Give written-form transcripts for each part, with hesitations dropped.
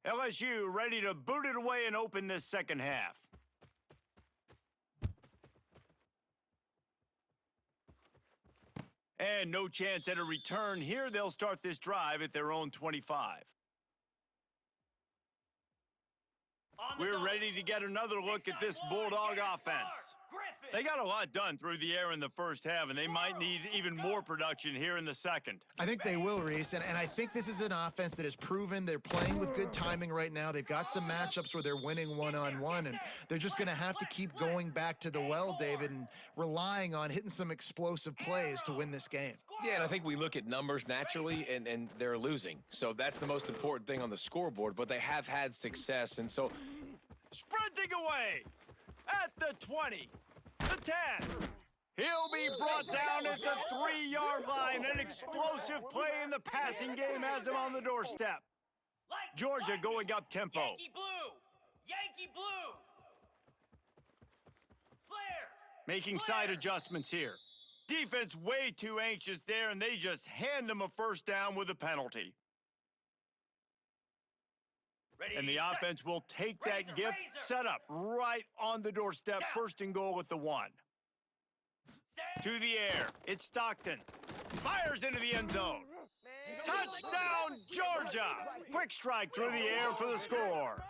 LSU ready to boot it away and open this second half. And no chance at a return here. They'll start this drive at their own 25. We're ready to get another look at this Bulldog offense. They got a lot done through the air in the first half, and they might need even more production here in the second. I think they will, Reese, and I think this is an offense that has proven they're playing with good timing right now. They've got some matchups where they're winning one-on-one, and they're just going to have to keep going back to the well, David, and relying on hitting some explosive plays to win this game. Yeah, and I think we look at numbers naturally, and they're losing. So that's the most important thing on the scoreboard, but they have had success, and so... Sprinting away at the 20. The 10. He'll be brought down at the 3-yard line. An explosive play in the passing game has him on the doorstep. Georgia going up tempo. Yankee blue. Yankee blue. Flare. Making side adjustments here. Defense way too anxious there, and they just hand them a first down with a penalty. And the offense will take that gift, set up right on the doorstep, first and goal at the 1. To the air, it's Stockton. Fires into the end zone. Touchdown, Georgia! Quick strike through the air for the score.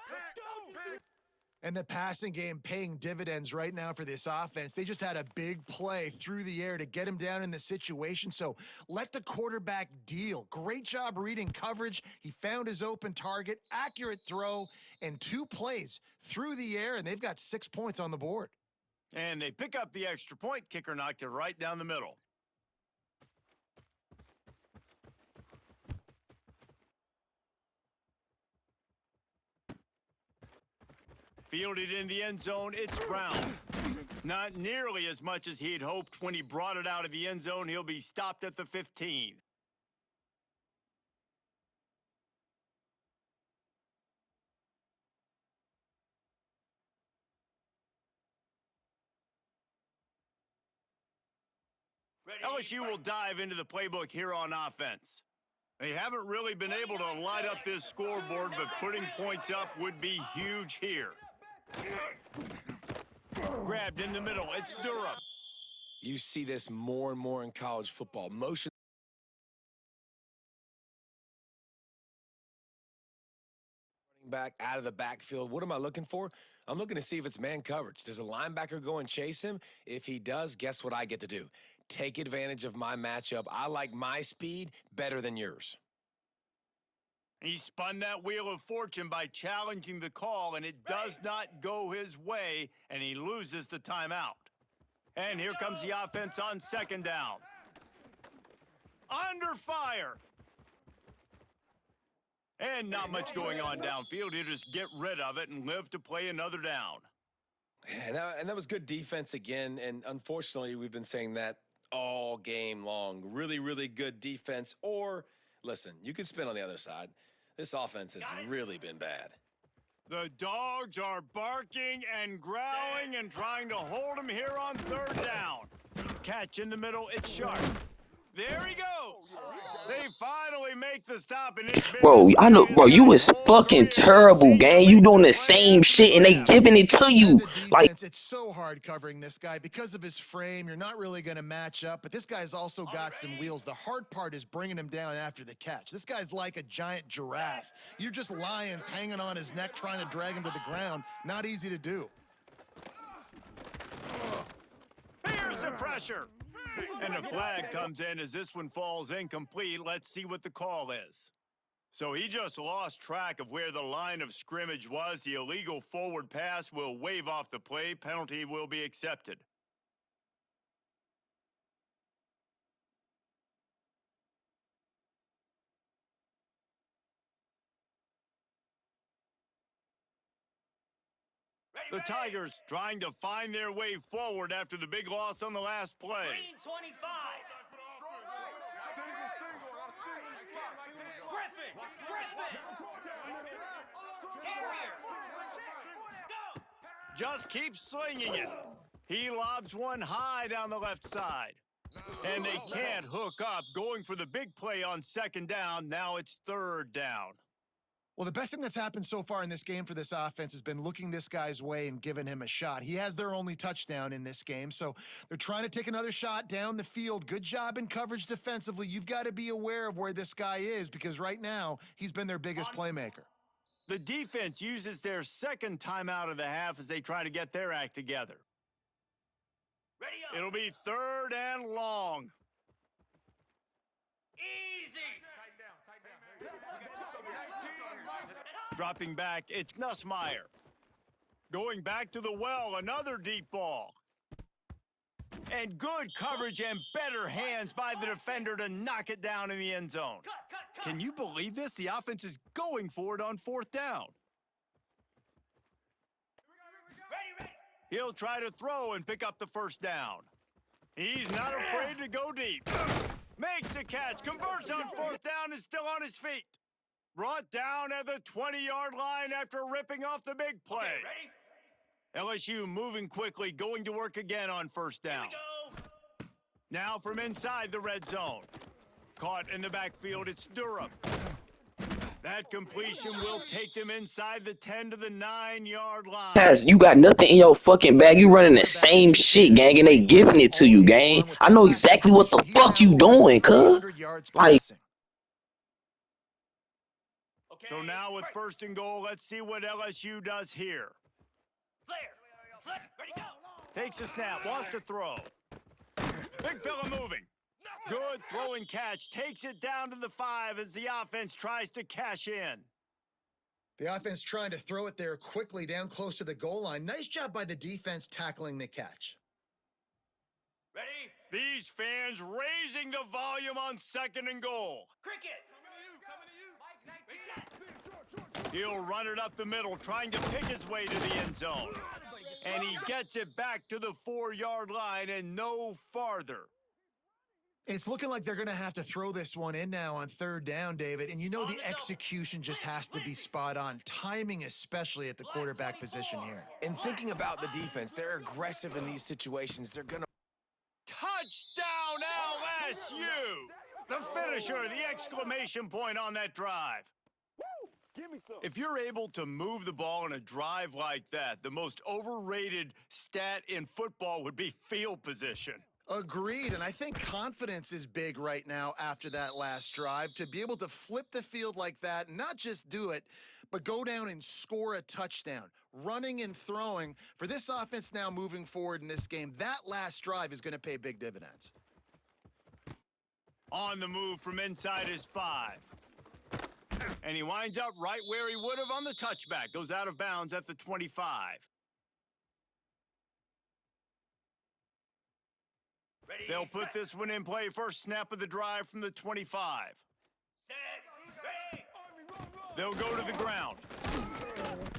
And the passing game paying dividends right now for this offense. They just had a big play through the air to get him down in the situation. So let the quarterback deal. Great job reading coverage. He found his open target, accurate throw, and 2 plays through the air, and they've got 6 points on the board. And they pick up the extra point. Kicker knocked it right down the middle. Fielded in the end zone, it's Brown. Not nearly as much as he had hoped when he brought it out of the end zone. He'll be stopped at the 15. LSU will dive into the playbook here on offense. They haven't really been able to light up this scoreboard, but putting points up would be huge here. Grabbed in the middle, it's Durham. You see this more and more in college football. Motion running back out of the backfield. What am I looking for? I'm looking to see if it's man coverage. Does a linebacker go and chase him? If he does, guess what I get to do? Take advantage of my matchup. I like my speed better than yours. He spun that wheel of fortune by challenging the call, and it does not go his way, and he loses the timeout. And here comes the offense on second down. Under fire. And not much going on downfield. He'll just get rid of it and live to play another down. And that was good defense again, and unfortunately, we've been saying that all game long. Really, really good defense. Or, listen, you could spin on the other side. This offense has really been bad. The dogs are barking and growling and trying to hold him here on third down. Catch in the middle, it's Sharp. There he goes. They finally make the stop, and it's Bro, I know, bro, you was fucking terrible, gang. You doing the same shit and they giving it to you. Like, it's so hard covering this guy because of his frame. You're not really going to match up, but this guy's also got some wheels. The hard part is bringing him down after the catch. This guy's like a giant giraffe. You're just lions hanging on his neck trying to drag him to the ground. Not easy to do. Here's the pressure. And a flag comes in as this one falls incomplete. Let's see what the call is. So he just lost track of where the line of scrimmage was. The illegal forward pass will wave off the play. Penalty will be accepted. The Tigers trying to find their way forward after the big loss on the last play. Green 25. Griffin. Terrier. Go. Just keep slinging it. He lobs one high down the left side. And they can't hook up, going for the big play on second down. Now it's third down. Well, the best thing that's happened so far in this game for this offense has been looking this guy's way and giving him a shot. He has their only touchdown in this game, so they're trying to take another shot down the field. Good job in coverage defensively. You've got to be aware of where this guy is because right now he's been their biggest playmaker. The defense uses their second timeout of the half as they try to get their act together. Ready up. It'll be 3rd and long. Easy. Dropping back, it's Nussmeier. Going back to the well, another deep ball. And good coverage and better hands by the defender to knock it down in the end zone. Cut. Can you believe this? The offense is going for it on 4th down. Ready. He'll try to throw and pick up the 1st down. He's not afraid to go deep. Makes the catch, converts on 4th down, and still on his feet. Brought down at the 20-yard line after ripping off the big play. Okay, ready? LSU moving quickly, going to work again on 1st Here down. we go. Now from inside the red zone. Caught in the backfield, it's Durham. That completion will take them inside the 10 to the 9-yard line. Guys, you got nothing in your fucking bag. You running the same shit, gang, and they giving it to you, gang. I know exactly what the fuck you doing, cuz. Like, Okay. So now with 1st and goal, let's see what LSU does here. Flare. Ready, go. Takes a snap, wants to throw. Big fella moving. Good throwing catch, takes it down to the 5 as the offense tries to cash in. The offense trying to throw it there quickly down close to the goal line. Nice job by the defense tackling the catch. Ready? These fans raising the volume on 2nd and goal. Cricket. He'll run it up the middle, trying to pick his way to the end zone. And he gets it back to the 4-yard line and no farther. It's looking like they're going to have to throw this one in now on 3rd down, David. And you know the execution just has to be spot on. Timing especially at the quarterback position here. And thinking about the defense, they're aggressive in these situations. They're going to... Touchdown LSU! The finisher, the exclamation point on that drive. If you're able to move the ball in a drive like that, the most overrated stat in football would be field position. Agreed, and I think confidence is big right now after that last drive. To be able to flip the field like that, not just do it, but go down and score a touchdown. Running and throwing, for this offense now moving forward in this game, that last drive is going to pay big dividends. On the move from inside his 5. And he winds up right where he would have on the touchback. Goes out of bounds at the 25. Ready, They'll put set. this one in play. First snap of the drive from the 25. Set. Ready. They'll go to the ground.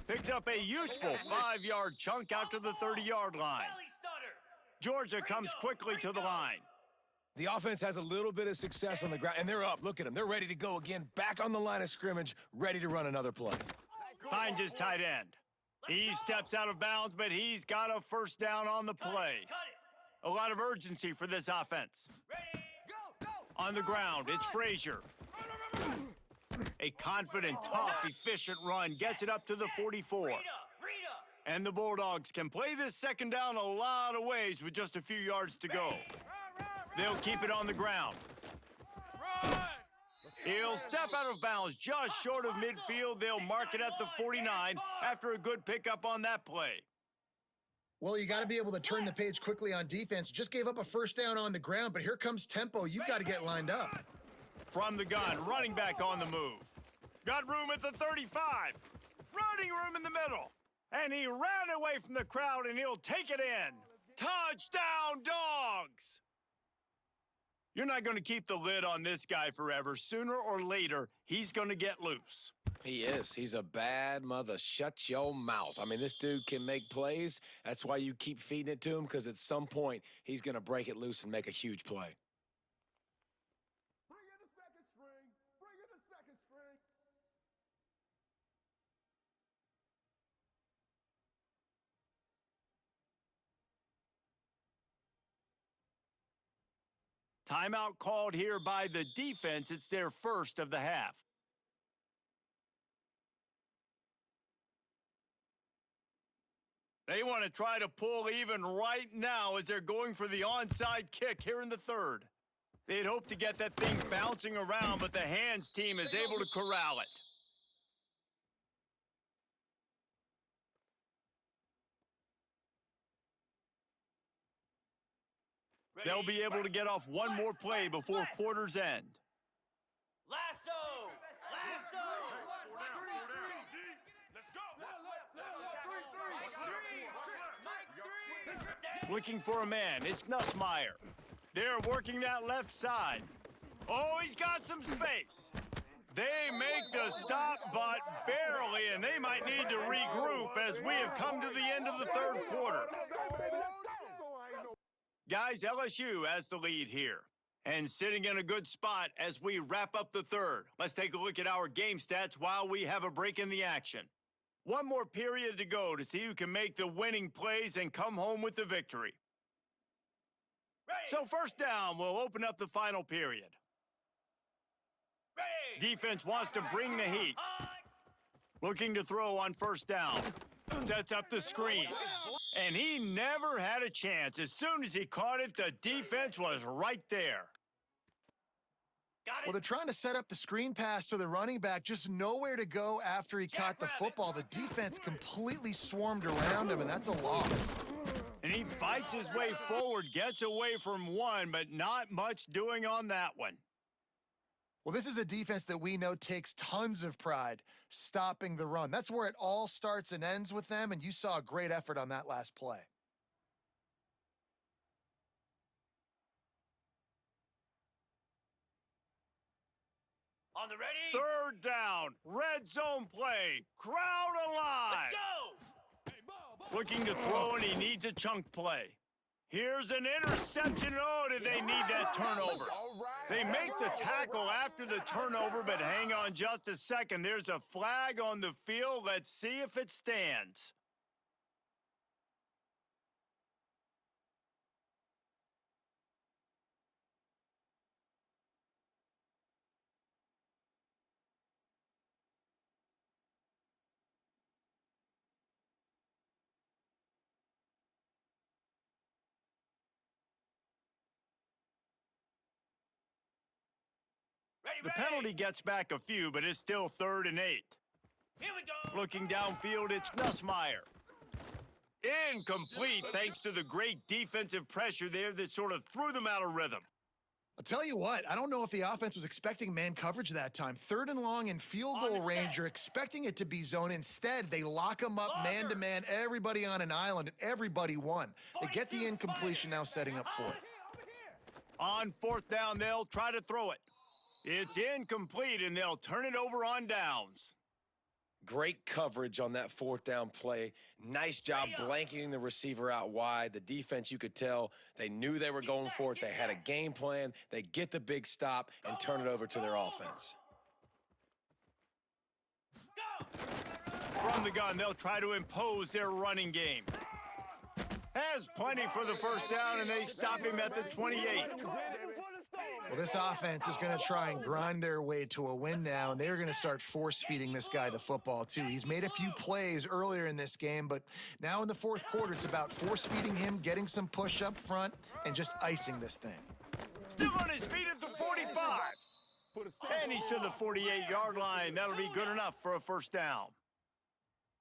Picks up a useful 5-yard chunk out to the 30-yard line. Belly stutter. Georgia comes quickly to the line. The offense has a little bit of success on the ground, and they're up. Look at them. They're ready to go again, back on the line of scrimmage, ready to run another play. Finds his tight end. He steps out of bounds, but he's got a 1st down on the play. Cut it. A lot of urgency for this offense. Ready. Go. On the ground, it's Frazier. A confident, tough, efficient run gets it up to the 44. Read up. And the Bulldogs can play this 2nd down a lot of ways with just a few yards to go. They'll keep it on the ground. He'll step out of bounds just short of midfield. They'll mark it at the 49 after a good pickup on that play. Well, you got to be able to turn the page quickly on defense. Just gave up a 1st down on the ground, but here comes tempo. You've got to get lined up. From the gun, running back on the move. Got room at the 35. Running room in the middle. And he ran away from the crowd, and he'll take it in. Touchdown, Dogs! You're not going to keep the lid on this guy forever. Sooner or later, he's going to get loose. He is. He's a bad mother. Shut your mouth. I mean, this dude can make plays. That's why you keep feeding it to him, because at some point, he's going to break it loose and make a huge play. Timeout called here by the defense. It's their 1st of the half. They want to try to pull even right now as they're going for the onside kick here in the third. They'd hope to get that thing bouncing around, but the hands team is able to corral it. They'll be able to get off one more play before quarter's end. Lasso! Lasso! Looking for a man, it's Nussmeier. They're working that left side. Oh, he's got some space. They make the stop, but barely, and they might need to regroup as we have come to the end of the third quarter. Guys, LSU has the lead here, and sitting in a good spot as we wrap up the third. Let's take a look at our game stats while we have a break in the action. One more period to go to see who can make the winning plays and come home with the victory. So first down, we'll open up the final period. Defense wants to bring the heat. Looking to throw on first down. Sets up the screen. And he never had a chance. As soon as he caught it, the defense was right there. Well, they're trying to set up the screen pass to the running back, just nowhere to go after he caught the football. The defense completely swarmed around him, and that's a loss. And he fights his way forward, gets away from one, but not much doing on that one. Well, this is a defense that we know takes tons of pride stopping the run. That's where it all starts and ends with them, and you saw a great effort on that last play. On the ready? Third down, red zone play, crowd alive. Let's go! Looking to throw, and he needs a chunk play. Here's an interception. Oh, did they need that turnover? They make the tackle after the turnover, but hang on just a second. There's a flag on the field. Let's see if it stands. Ready, The ready? penalty gets back a few, but it's still 3rd and 8. Here we go! Looking downfield, it's Nussmeier. Incomplete thanks to the great defensive pressure there that sort of threw them out of rhythm. I'll tell you what, I don't know if the offense was expecting man coverage that time. 3rd and long and field goal range, you're expecting it to be zone. Instead, they lock them up man-to-man, everybody on an island, and everybody won. They get the incompletion now setting up 4th. On 4th down, they'll try to throw it. It's incomplete, and they'll turn it over on downs. Great coverage on that 4th down play. Nice job blanketing the receiver out wide. The defense, you could tell, they knew they were going for it. They had a game plan. They get the big stop and turn it over to their offense. From the gun, they'll try to impose their running game. Has plenty for the first down, and they stop him at the 28. Well, this offense is going to try and grind their way to a win now, and they're going to start force-feeding this guy the football, too. He's made a few plays earlier in this game, but now in the 4th quarter, it's about force-feeding him, getting some push up front, and just icing this thing. Still on his feet at the 45. And he's to the 48-yard line. That'll be good enough for a first down.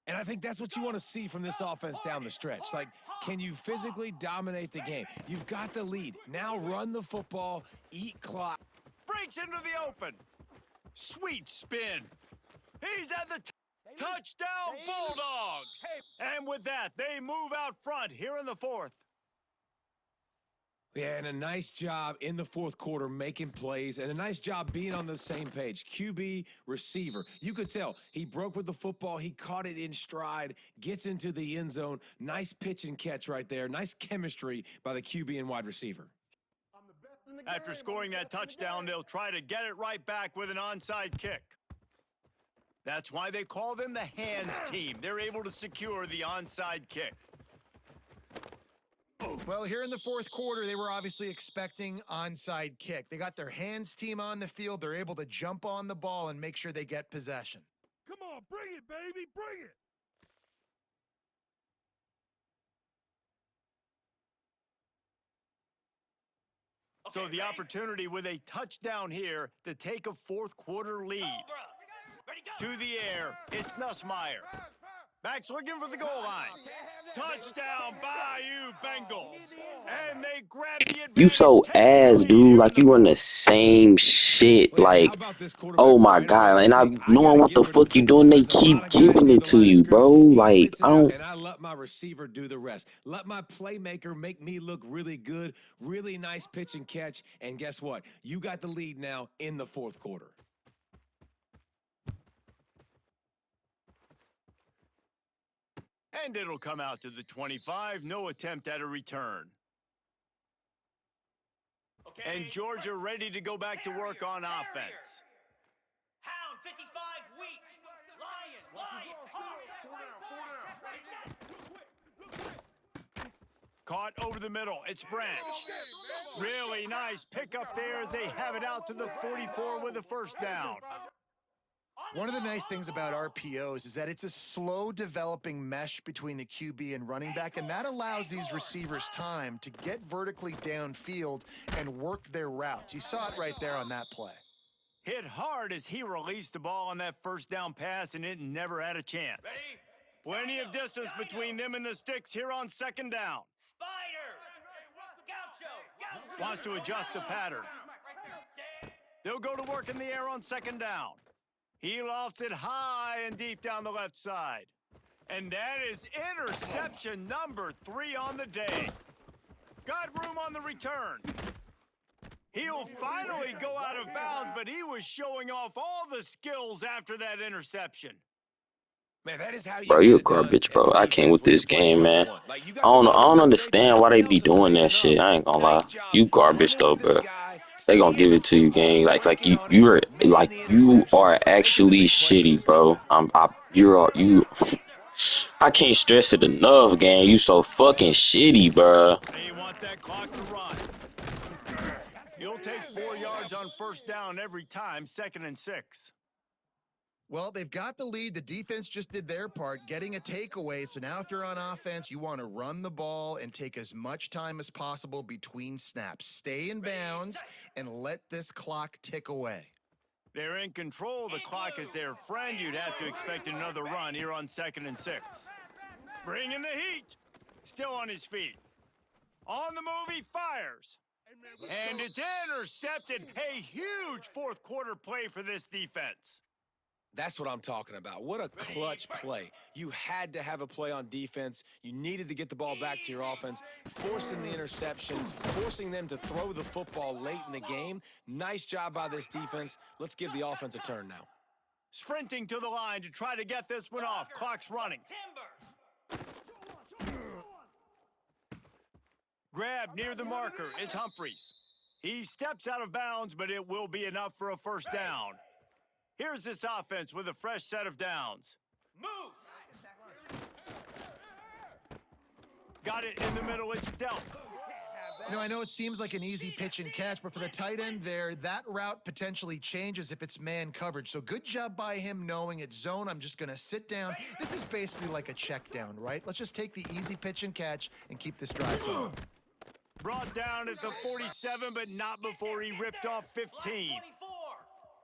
And I think that's what you want to see from this offense down the stretch. Like, can you physically dominate the game? You've got the lead. Now run the football, eat clock. Breaks into the open. Sweet spin. He's at the touchdown Bulldogs. And with that, they move out front here in the 4th. Yeah, and a nice job in the 4th quarter making plays, and a nice job being on the same page. QB, receiver. You could tell he broke with the football. He caught it in stride, gets into the end zone. Nice pitch and catch right there. Nice chemistry by the QB and wide receiver. After scoring that touchdown, they'll try to get it right back with an onside kick. That's why they call them the hands team. They're able to secure the onside kick. Well, here in the 4th quarter, they were obviously expecting onside kick. They got their hands team on the field. They're able to jump on the ball and make sure they get possession. Come on, bring it, baby, bring it. So the opportunity with a touchdown here to take a fourth quarter lead. Ready, go. To the air, it's Nussmeier. Backs looking for the goal line. Touchdown, Bayou Bengals. And they grab the advantage. You so taking the ass, lead dude. here Like in you the run the same shit. Well, yeah, how Like, about this quarterback oh my right away? god. And I See, I knowing gotta what the get rid of fuck the you football. doing, they There's a lot keep of guys giving near it the to line of you, scrimmage. bro. He Like, spits I it out, don't. and I let my receiver do the rest. Let my playmaker make me look really good, really nice pitch and catch. And guess what? You got the lead now in the fourth quarter. And it'll come out to the 25. No attempt at a return. Okay. And Georgia ready to go back to work on offense. Hound 55 weak. Lion, hawk. Caught over the middle. It's Branch. Really nice pickup there as they have it out to the 44 with a first down. One of the nice things about RPOs is that it's a slow developing mesh between the QB and running back, and that allows these receivers time to get vertically downfield and work their routes. You saw it right there on that play. Hit hard as he released the ball on that first down pass, and it never had a chance. Ready? Plenty of distance between them and the sticks here on second down. Spider. Gaucho. Wants to adjust the pattern. They'll go to work in the air on second down. He lofts it high and deep down the left side. And that is interception number 3 on the day. Got room on the return. He'll finally go out of bounds, but he was showing off all the skills after that interception. Man, that is how you Bro, get you a it done garbage, as bro. a I can't defense with when this you're playing game, cover man. one. Like, you got I don't know. the I don't front understand safety, why they everybody be else is doing picking that up. shit. I ain't gonna Nice lie. job You garbage running though, with this bro. guy, They gonna seeing give the it to you, football, gang. Like cranking you, on it, you're making like the you interception, are making a actually big play for this shitty, bro. defense. You. I can't stress it enough, gang. You so fucking shitty, bro. They want that clock to run. He'll take 4 yards on first down every time, 2nd and 6. Well, they've got the lead. The defense just did their part, getting a takeaway. So now if you're on offense, you want to run the ball and take as much time as possible between snaps. Stay in bounds and let this clock tick away. They're in control. The clock is their friend. You'd have to expect another run here on 2nd and 6. Bringing the heat. Still on his feet. On the move, he fires. And it's intercepted. A huge fourth quarter play for this defense. That's what I'm talking about. What a clutch play. You had to have a play on defense. You needed to get the ball back to your offense, forcing the interception, forcing them to throw the football late in the game. Nice job by this defense. Let's give the offense a turn now. Sprinting to the line to try to get this one off. Clock's running. Grab near the marker. It's Humphreys. He steps out of bounds, but it will be enough for a first down. Here's this offense with a fresh set of downs. Moose. Got it in the middle. It's dealt. You know, I know it seems like an easy pitch and catch, but for the tight end there, that route potentially changes if it's man coverage. So good job by him knowing it's zone. I'm just going to sit down. This is basically like a check down, right? Let's just take the easy pitch and catch and keep this drive going. Brought down at the 47, but not before he ripped off 15.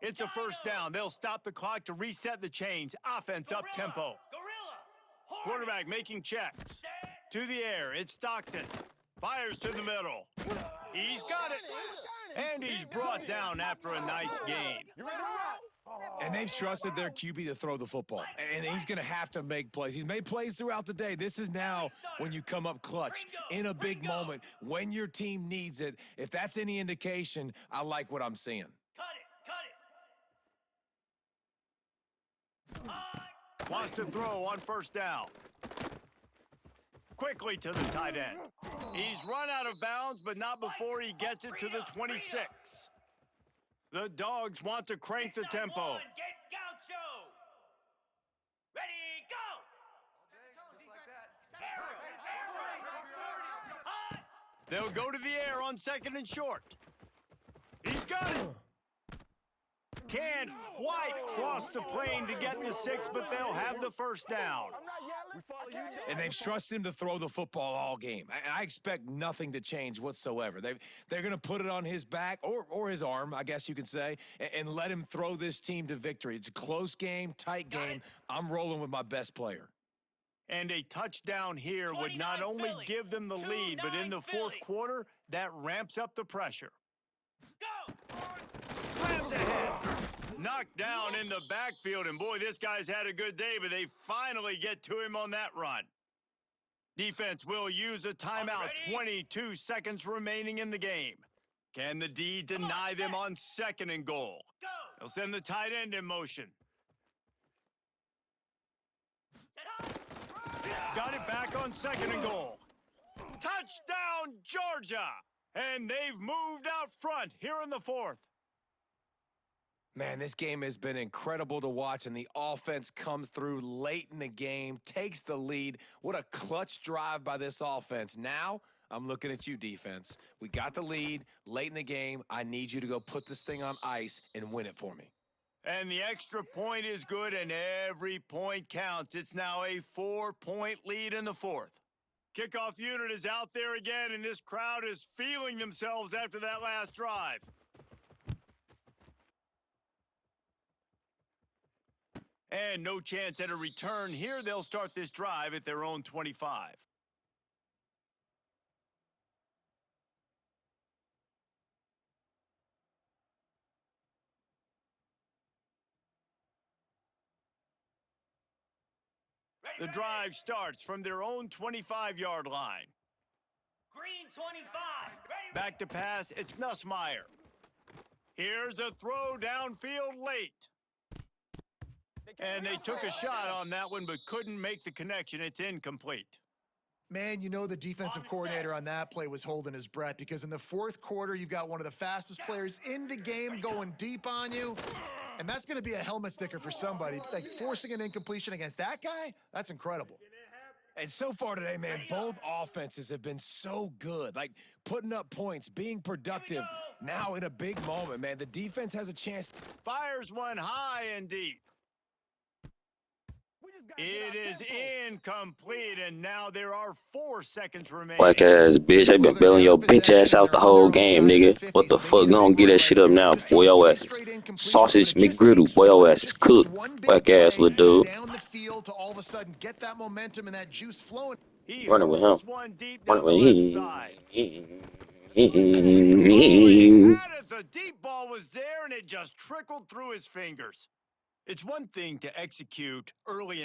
It's a first down. They'll stop the clock to reset the chains. Offense up tempo. Quarterback making checks. To the air. It's Stockton. Fires to the middle. He's got it. And he's brought down after a nice gain. And they've trusted their QB to throw the football. And he's going to have to make plays. He's made plays throughout the day. This is now when you come up clutch in a big moment when your team needs it. If that's any indication, I like what I'm seeing. Wants to throw on first down. Quickly to the tight end. He's run out of bounds, but not before he gets it to the 26. The Dogs want to crank the tempo. Get Gaucho. Ready, go. They'll go to the air on 2nd and short. He's got it. Can't quite cross the plane to get the 6, but they'll have the first down. And they've trusted him to throw the football all game. I expect nothing to change whatsoever. They're going to put it on his back or his arm, I guess you could say, and let him throw this team to victory. It's a close game, tight game. I'm rolling with my best player. And a touchdown here would not 29 only Philly. give them the lead, but in the 2-9 fourth Philly. quarter, that ramps up the pressure. Go! Slams ahead. Knocked down in the backfield, and boy, this guy's had a good day, but they finally get to him on that run. Defense will use a timeout. 22 seconds remaining in the game. Can the D deny them on 2nd and goal? Go! They'll send the tight end in motion. Set high. Got it back on 2nd and goal. Touchdown, Georgia! And they've moved out front here in the 4th. Man, this game has been incredible to watch, and the offense comes through late in the game, takes the lead. What a clutch drive by this offense. Now, I'm looking at you, defense. We got the lead late in the game. I need you to go put this thing on ice and win it for me. And the extra point is good, and every point counts. It's now a 4-point lead in the 4th. Kickoff unit is out there again, and this crowd is feeling themselves after that last drive. And no chance at a return here. They'll start this drive at their own 25. The drive starts from their own 25-yard line. Green 25. Ready? Back to pass, it's Nussmeier. Here's a throw downfield late. And they took a shot on that one, but couldn't make the connection. It's incomplete. Man, you know the defensive coordinator on that play was holding his breath because in the 4th quarter, you've got one of the fastest players in the game going deep on you. And that's going to be a helmet sticker for somebody. Like, forcing an incompletion against that guy, that's incredible. And so far today, man, both offenses have been so good. Like, putting up points, being productive. Now in a big moment, man, the defense has a chance. Fires one high and deep. It is incomplete, and now there are 4 seconds remaining. Whack ass bitch. I been bailing your bitch ass out the whole game, nigga. What the fuck? Gonna get that shit up now, boy. Your ass is sausage McGriddle. Boy, your ass is cooked. Whack ass little dude. Down the field to all of a sudden get that momentum and that juice flowing. He Running with him. hurls one deep down Running the with left side. him. Holy crap, the deep ball was there, and it just trickled through his fingers. It's one thing to execute early